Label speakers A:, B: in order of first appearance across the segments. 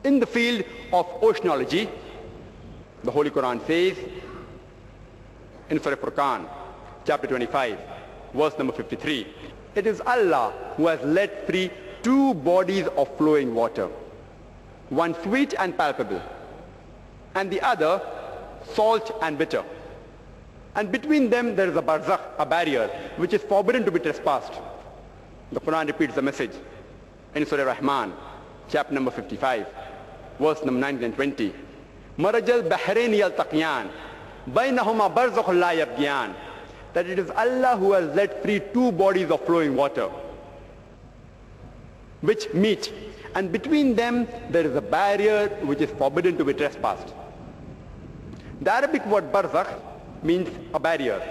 A: In the field of oceanology, the Holy Quran says in Surah Furqan, chapter 25, verse number 53, it is Allah who has let free two bodies of flowing water, one sweet and palpable, and the other salt and bitter. And between them there is a barzakh, a barrier, which is forbidden to be trespassed. The Quran repeats the message in Surah Rahman, chapter number 55, verse number 19 and 20. Marajal bahrain yaltaqiyan, bainahuma barzakhun la yabghiyan. That it is Allah who has let free two bodies of flowing water which meet, and between them there is a barrier which is forbidden to be trespassed. The Arabic word barzakh means a barrier,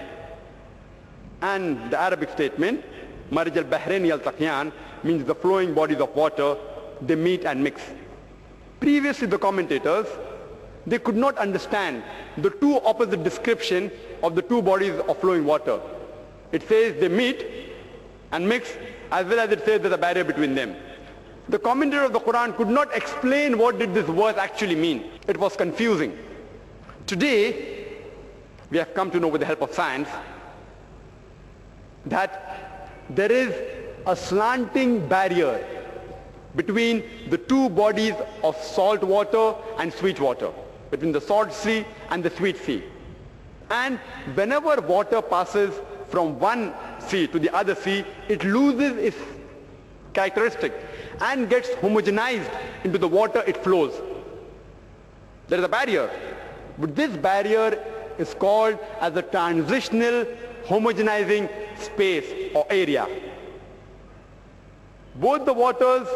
A: and the Arabic statement Maraj al-Bahrain yaltaqiyan means the flowing bodies of water, they meet and mix. Previously the commentators, they could not understand the two opposite description of the two bodies of flowing water. It says they meet and mix, as well as it says there's a barrier between them. The commentator of the Quran could not explain what did this verse actually mean. It was confusing. Today, we have come to know with the help of science that there is a slanting barrier between the two bodies of salt water and sweet water, between the salt sea and the sweet sea. And whenever water passes from one sea to the other sea, it loses its characteristic and gets homogenized into the water it flows. There is a barrier, but this barrier is called as a transitional homogenizing space or area. Both the waters,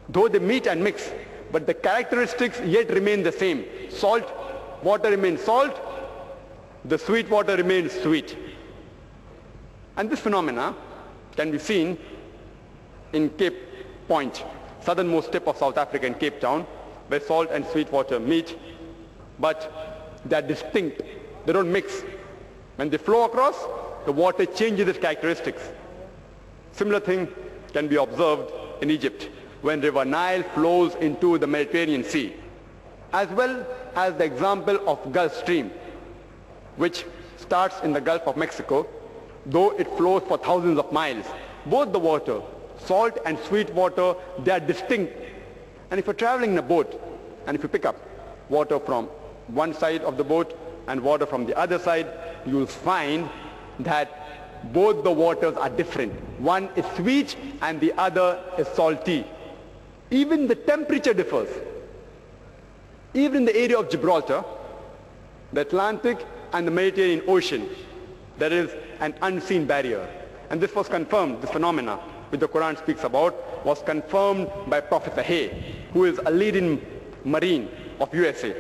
A: though they meet and mix, but the characteristics yet remain the same. Salt water remains salt, the sweet water remains sweet. And this phenomena can be seen in Cape Point, southernmost tip of South Africa in Cape Town, where salt and sweet water meet, but they are distinct. They don't mix. When they flow across, the water changes its characteristics. Similar thing can be observed in Egypt when River Nile flows into the Mediterranean Sea, as well as the example of Gulf Stream, which starts in the Gulf of Mexico, though it flows for thousands of miles. Both the water, salt and sweet water, they are distinct. And if you're traveling in a boat, and if you pick up water from one side of the boat and water from the other side, you will find that both the waters are different. One is sweet and the other is salty. Even the temperature differs. Even in the area of Gibraltar, the Atlantic and the Mediterranean Ocean, there is an unseen barrier. And this was confirmed, this phenomena which the Quran speaks about, was confirmed by Professor Hay, who is a leading Marine of USA.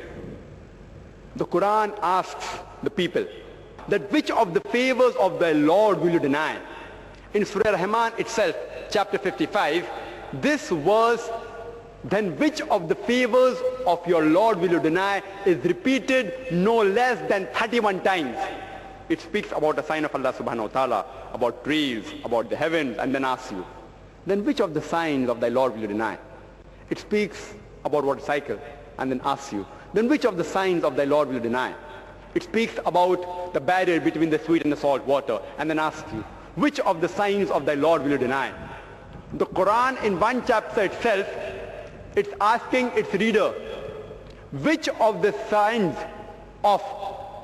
A: The Quran asks the people that which of the favors of their Lord will you deny? In Surah Rahman itself, chapter 55, this verse, then which of the favors of your Lord will you deny, is repeated no less than 31 times. It speaks about a sign of Allah subhanahu wa ta'ala, about trees, about the heavens, and then asks you, then which of the signs of thy Lord will you deny? It speaks about what cycle, and then asks you, then which of the signs of thy Lord will you deny? It speaks about the barrier between the sweet and the salt water, and then asks you, which of the signs of thy Lord will you deny? The Quran in one chapter itself, it's asking its reader, which of the signs of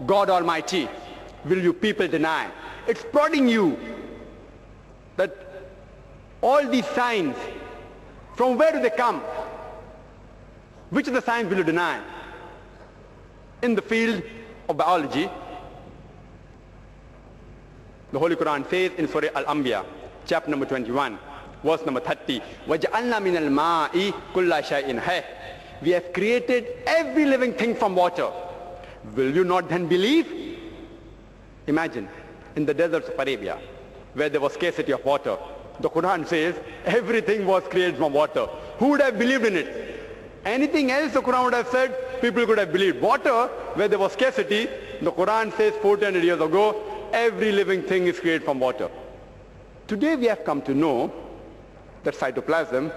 A: God Almighty will you people deny? It's prodding you that all these signs, from where do they come? Which of the signs will you deny? In the field of biology, the Holy Quran says in Surah Al-Anbiya, chapter number 21, verse number 30, وَجَعَلْنَا مِنَ الْمَاءِ كُلَّ شَيْءٍ حَيٍّ. We have created every living thing from water. Will you not then believe? Imagine, in the deserts of Arabia, where there was scarcity of water, the Quran says everything was created from water. Who would have believed in it? Anything else the Quran would have said, people could have believed. Water, where there was scarcity, the Quran says 400 years ago, every living thing is created from water. Today we have come to know that cytoplasm